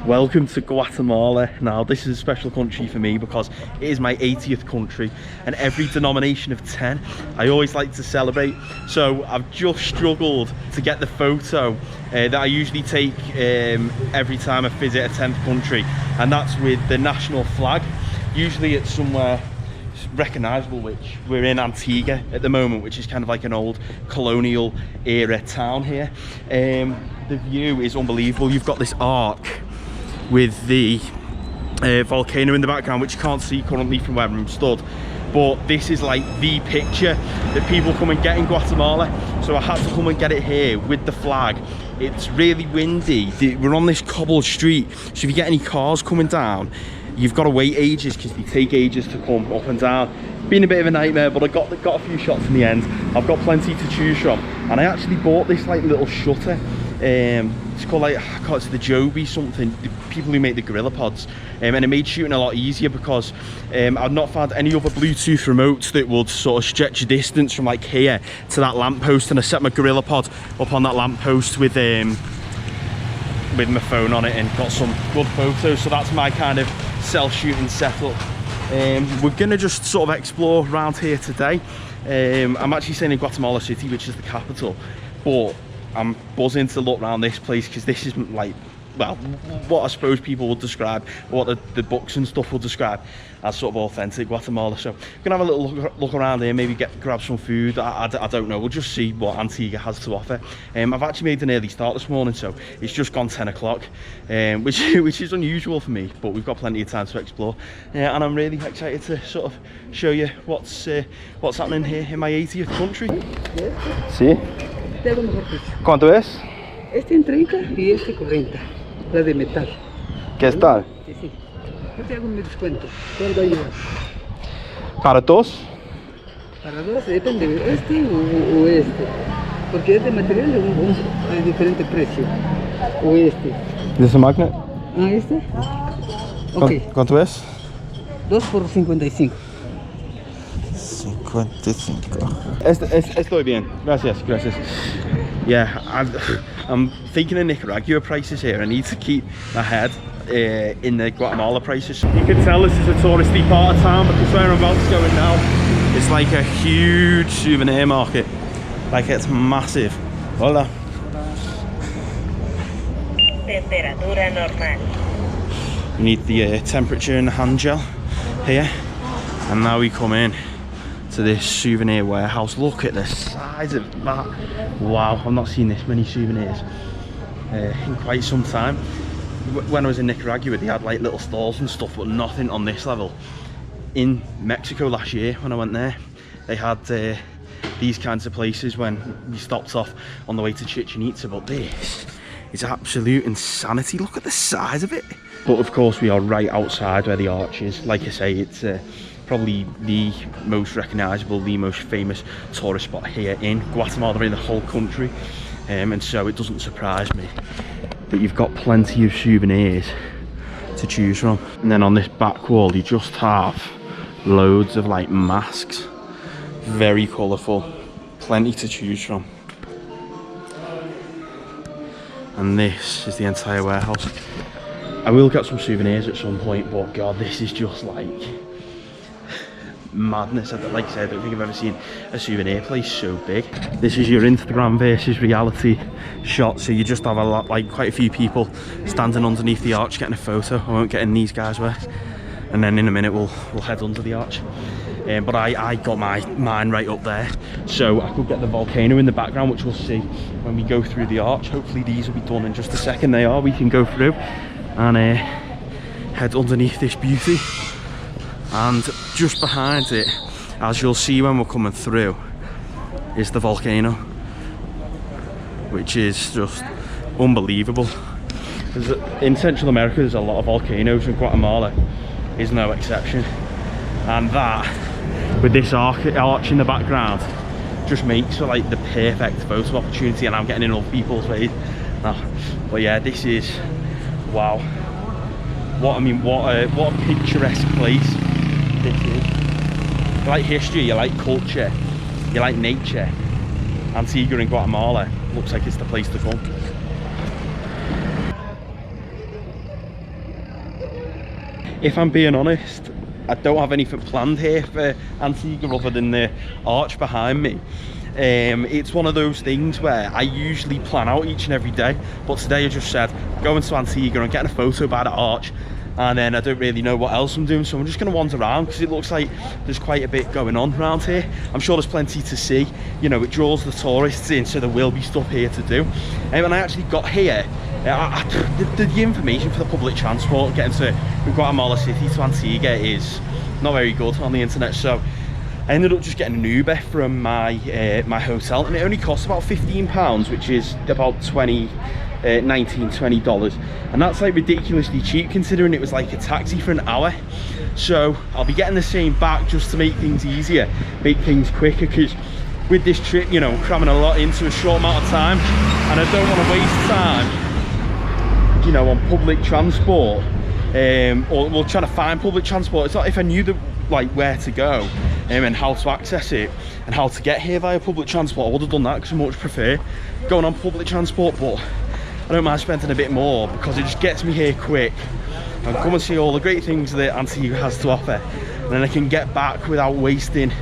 Welcome to Guatemala. Now this is a special country for me because it is my 80th country, and every denomination of 10 I always like to celebrate. So I've just struggled to get the photo that I usually take every time I visit a 10th country, and that's with the national flag. Usually it's somewhere recognizable, which we're in Antigua at the moment, which is kind of like an old colonial era town here. The view is unbelievable. You've got this arc with the volcano in the background, which you can't see currently from where I'm stood, but this is like the picture that people come and get in Guatemala. So I had to come and get it here with the flag. It's really windy. We're on this cobbled street, so if you get any cars coming down, you've got to wait ages because they take ages to come up and down. Been a bit of a nightmare, but I got a few shots in the end. I've got plenty to choose from, and I actually bought this like little shutter. It's called like, it's the Joby something, the people who make the Gorilla Pods, and it made shooting a lot easier because I've not found any other Bluetooth remotes that would sort of stretch the distance from like here to that lamppost, and I set my Gorilla Pod up on that lamppost with my phone on it and got some good photos. So that's my kind of self-shooting setup. We're gonna just sort of explore around here today. I'm actually staying in Guatemala City, which is the capital, but I'm buzzing to look around this place because this is like, well, what I suppose people would describe, what the books and stuff will describe as sort of authentic Guatemala. So we're gonna have a little look around here, maybe grab some food. I don't know, we'll just see what Antigua has to offer. I've actually made an early start this morning, so it's just gone 10 o'clock, which is unusual for me, but we've got plenty of time to explore, and I'm really excited to sort of show you what's happening here in my 80th country. Sí. ¿Cuánto es? Este en 30 y este 40, la de metal. ¿Qué tal? Sí, sí. Yo te hago un descuento. ¿Cuánto ayuda? ¿Para dos? Para dos, depende de este o este. Porque es de material de diferente precio. O este. ¿De ese magnet? Ah, este. Ok. ¿Cuánto es? 2 por 55. 55. Estoy bien. Gracias. Yeah, I'm thinking of Nicaragua prices here. I need to keep my head in the Guatemala prices. You can tell this is a touristy part of town because where I'm about to go in now, it's like a huge souvenir market. Like, it's massive. Hola. Temperatura normal. You need the temperature in the hand gel here, and now we come in to this souvenir warehouse. Look at the size of that. Wow, I've not seen this many souvenirs in quite some time. When I was in Nicaragua, they had like little stalls and stuff, but nothing on this level. In Mexico last year when I went there, they had these kinds of places when we stopped off on the way to Chichen Itza, but this is absolute insanity. Look at the size of it. But of course we are right outside where the arch is. Like I say, it's probably the most recognisable, the most famous tourist spot here in Guatemala, in the whole country, and so it doesn't surprise me that you've got plenty of souvenirs to choose from. And then on this back wall you just have loads of like masks, very colourful, plenty to choose from. And this is the entire warehouse. I will get some souvenirs at some point, but god, this is just like madness. Like I said, I don't think I've ever seen a souvenir place so big. This is your Instagram versus reality shot, so you just have a lot, like quite a few people standing underneath the arch getting a photo. I won't get in these guys' way, and then in a minute we'll head under the arch. But I got mine right up there, so I could get the volcano in the background, which we'll see when we go through the arch. Hopefully these will be done in just a second. They are. We can go through and head underneath this beauty. And just behind it, as you'll see when we're coming through, is the volcano, which is just unbelievable. In Central America there's a lot of volcanoes, and Guatemala is no exception. And that, with this arch in the background, just makes for like the perfect photo opportunity, and I'm getting in other people's ways. But yeah, this is, wow. What a picturesque place this is. You like history, you like culture, you like nature. Antigua in Guatemala looks like it's the place to come. if I'm being honest, I don't have anything planned here for Antigua other than the arch behind me. It's one of those things where I usually plan out each and every day, but today I just said going to Antigua and getting a photo by the arch, and then I don't really know what else I'm doing, so I'm just going to wander around because it looks like there's quite a bit going on around here. I'm sure there's plenty to see, you know, it draws the tourists in, so there will be stuff here to do. And I actually got here, the information for the public transport getting to Guatemala City to Antigua is not very good on the internet, so I ended up just getting an Uber from my my hotel, and it only costs about £15, which is about $19, $20, and that's like ridiculously cheap considering it was like a taxi for an hour. So I'll be getting the same back just to make things easier, make things quicker, because with this trip, you know, I'm cramming a lot into a short amount of time, and I don't want to waste time, you know, on public transport, or well, trying to find public transport. It's not, if I knew the like where to go and how to access it and how to get here via public transport, I would have done that, because I much prefer going on public transport, but I don't mind spending a bit more because it just gets me here quick and come and see all the great things that Antigua has to offer, and then I can get back without wasting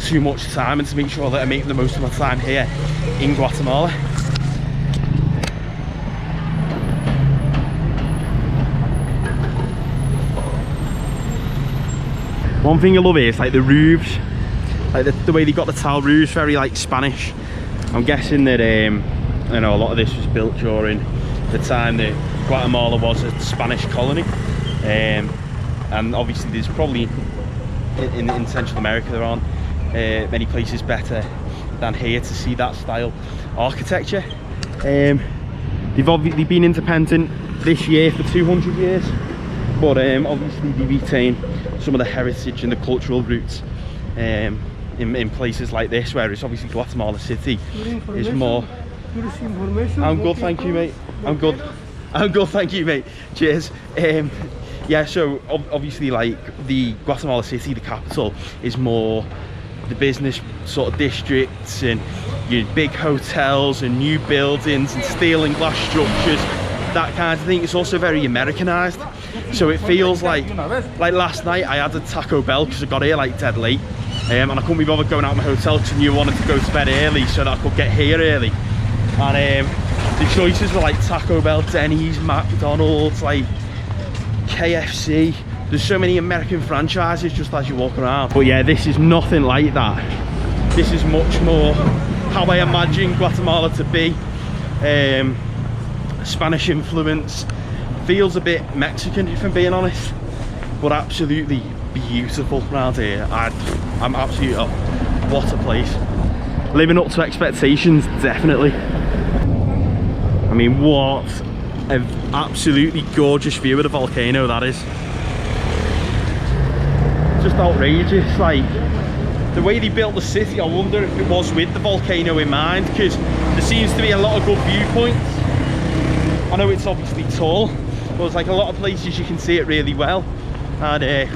too much time, and to make sure that I make the most of my time here in Guatemala. One thing I love here is like the roofs, like the way they got the tile roofs, very like Spanish. I'm guessing that you know, a lot of this was built during the time that Guatemala was a Spanish colony, and obviously there's probably in Central America there aren't many places better than here to see that style architecture. They've obviously been independent this year for 200 years, but obviously they retain some of the heritage and the cultural roots in places like this, whereas obviously Guatemala City is more. I'm good, thank you, mate. I'm good, thank you, mate. Cheers. Yeah, so obviously like the Guatemala City, the capital, is more the business sort of districts and your big hotels and new buildings and steel and glass structures, that kind of thing. It's also very Americanized, so it feels like last night I had a Taco Bell because I got here like dead late, and I couldn't be bothered going out of my hotel because I knew I wanted to go to bed early so that I could get here early. And the choices were like Taco Bell, Denny's, McDonald's, like KFC. There's so many American franchises just as you walk around. But yeah, this is nothing like that. This is much more how I imagine Guatemala to be. Spanish influence, feels a bit Mexican if I'm being honest, but absolutely beautiful around here. I'm absolutely, oh, what a place. Living up to expectations, definitely. I mean, what an absolutely gorgeous view of the volcano that is. Just outrageous. Like the way they built the city, I wonder if it was with the volcano in mind, because there seems to be a lot of good viewpoints. I know it's obviously tall, but there's like a lot of places you can see it really well, and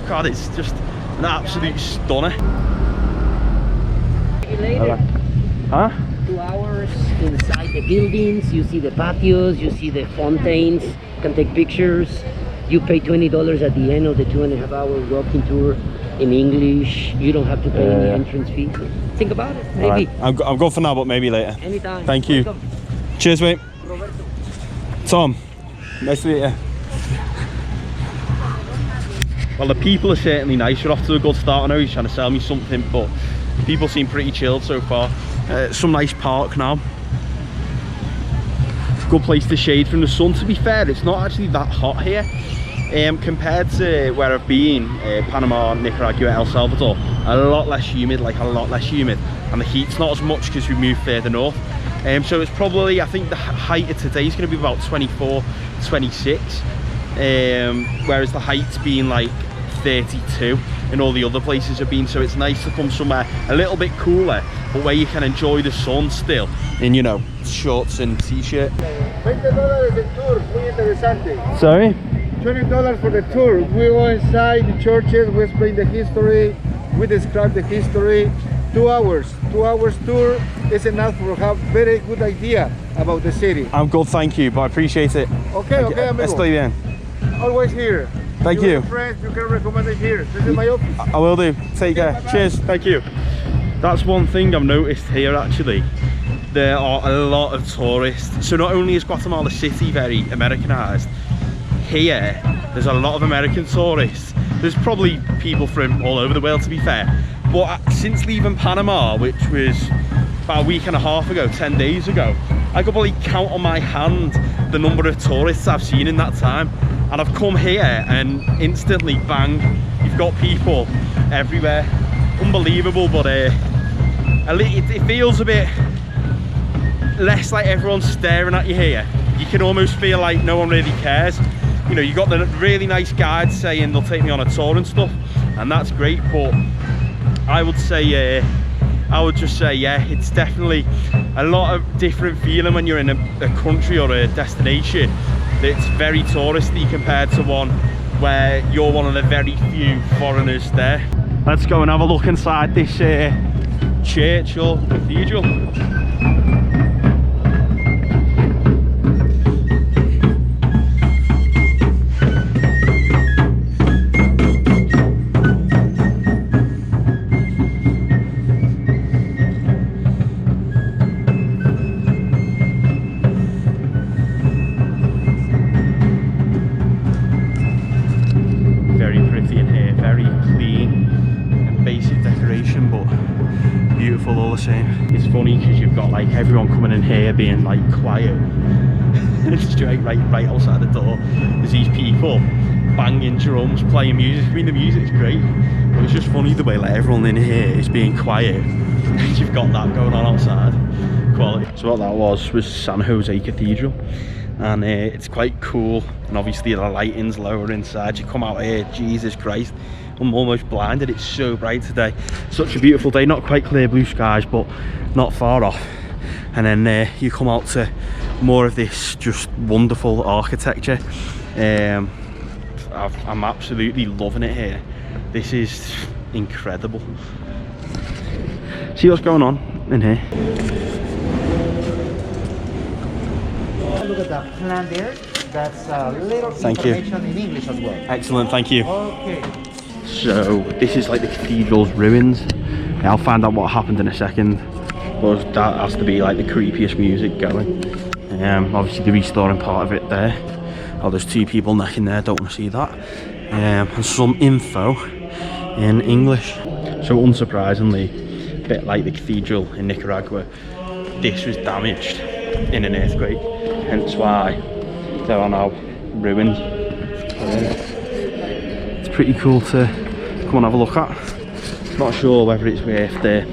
God, it's just an absolute stunner. Later. Huh? 2 hours inside the buildings, you see the patios, you see the fountains, you can take pictures. You pay $20 at the end of the 2.5-hour walking tour in English. You don't have to pay any entrance fee. Think about it, maybe. Right. I'm good for now, but maybe later. Anytime. Thank you. Welcome. Cheers, mate. Roberto. Tom, nice to meet you. Well, the people are certainly nice. You're off to a good start. I know he's trying to sell me something, but people seem pretty chilled so far. Some nice park now. Good place to shade from the sun. To be fair, it's not actually that hot here compared to where I've been, Panama, Nicaragua, El Salvador. A lot less humid, like a lot less humid, and the heat's not as much because we moved further north. So it's probably, I think the height of today is going to be about 24, 26, whereas the height's been like 32 in all the other places I've been. So it's nice to come somewhere a little bit cooler, but where you can enjoy the sun still in, you know, shorts and t-shirt. $20 el tour, muy interesante. Sorry? $20 for the tour. We go inside the churches, we explain the history, we describe the history. 2 hours. 2 hours tour is enough to have very good idea about the city. I'm good, thank you, but I appreciate it. Okay, okay, amigo. Estoy bien. Always here. Thank You you. and your friends, you can recommend it here. This is my office. I will do. Take care. Cheers. Thank you. That's one thing I've noticed here actually. There are a lot of tourists. So not only is Guatemala City very Americanized, here there's a lot of American tourists. There's probably people from all over the world, to be fair. But since leaving Panama, which was about a week and a half ago, 10 days ago, I could probably count on my hand the number of tourists I've seen in that time. And I've come here and instantly, bang, you've got people everywhere. Unbelievable, but it feels a bit less like everyone's staring at you here. You can almost feel like no one really cares. You know, you got the really nice guides saying they'll take me on a tour and stuff, and that's great, but I would say, yeah, it's definitely a lot of different feeling when you're in a country or a destination that's very touristy compared to one where you're one of the very few foreigners there. Let's go and have a look inside this church or cathedral. It's funny because you've got like everyone coming in here being like quiet. Straight right outside the door there's these people banging drums, playing music. I mean, the music's great, but it's just funny the way like everyone in here is being quiet and you've got that going on outside. Quality. So what that was San Jose Cathedral, and it's quite cool, and obviously the lighting's lower inside. You come out here, Jesus Christ, I'm almost blinded. It's so bright today. Such a beautiful day, not quite clear blue skies, but not far off. And then you come out to more of this just wonderful architecture. I'm absolutely loving it here. This is incredible. See what's going on in here. Look at that plan there. That's a little Thank you. information in English as well. Excellent, thank you. Okay. So this is like the cathedral's ruins. I'll find out what happened in a second, but that has to be like the creepiest music going. Obviously the restoring part of it there. Oh, there's two people necking there, don't want to see that. And some info in English. So unsurprisingly, a bit like the cathedral in Nicaragua, this was damaged in an earthquake, hence why there are now ruins. It's pretty cool to come and have a look at. Not sure whether it's worth the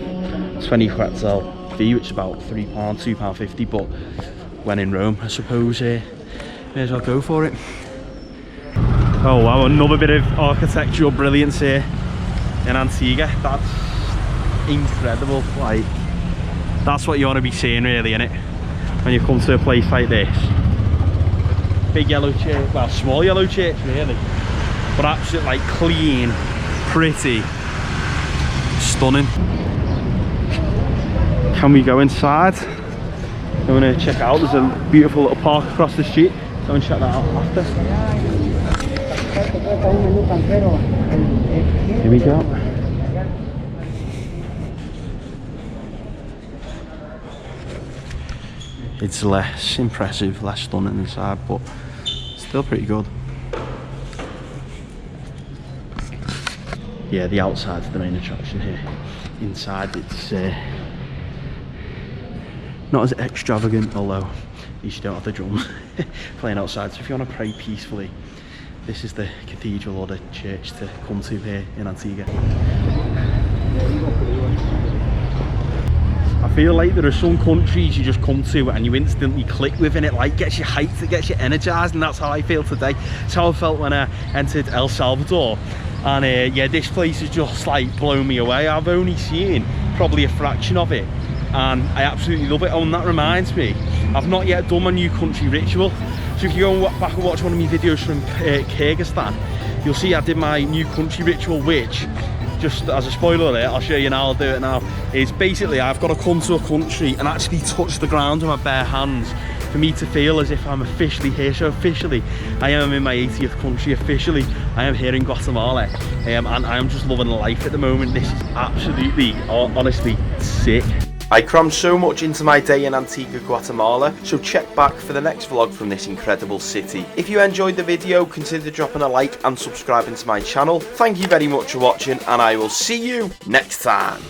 20 quetzal fee, which is about £3, £2.50, but when in Rome, I suppose may as well go for it. Oh wow, another bit of architectural brilliance here in Antigua. That's incredible. Like, that's what you want to be seeing really, innit? When you come to a place like this. Big yellow church, well, small yellow church really, but absolutely like clean, pretty, stunning. Can we go inside? I'm gonna check it out. There's a beautiful little park across the street. Go and check that out after. Here we go. It's less impressive, less stunning inside, but still pretty good. Yeah, the outside's the main attraction here. Inside it's not as extravagant, although at least you don't have the drums playing outside. So if you want to pray peacefully, this is the cathedral or the church to come to here in Antigua. I feel like there are some countries you just come to and you instantly click with, and it like gets you hyped, it gets you energized, and that's how I feel today. It's how I felt when I entered El Salvador, and yeah, this place has just like blown me away. I've only seen probably a fraction of it, and I absolutely love it. Oh, and that reminds me, I've not yet done my new country ritual. So if you go back and watch one of my videos from Kyrgyzstan, you'll see I did my new country ritual, which, just as a spoiler alert, I'll show you now, I'll do it now, is basically I've got to come to a country and actually touch the ground with my bare hands for me to feel as if I'm officially here. So officially, I am in my 80th country. Officially, I am here in Guatemala, and I am just loving life at the moment. This is absolutely, honestly, sick. I crammed so much into my day in Antigua, Guatemala, so check back for the next vlog from this incredible city. If you enjoyed the video, consider dropping a like and subscribing to my channel. Thank you very much for watching, and I will see you next time.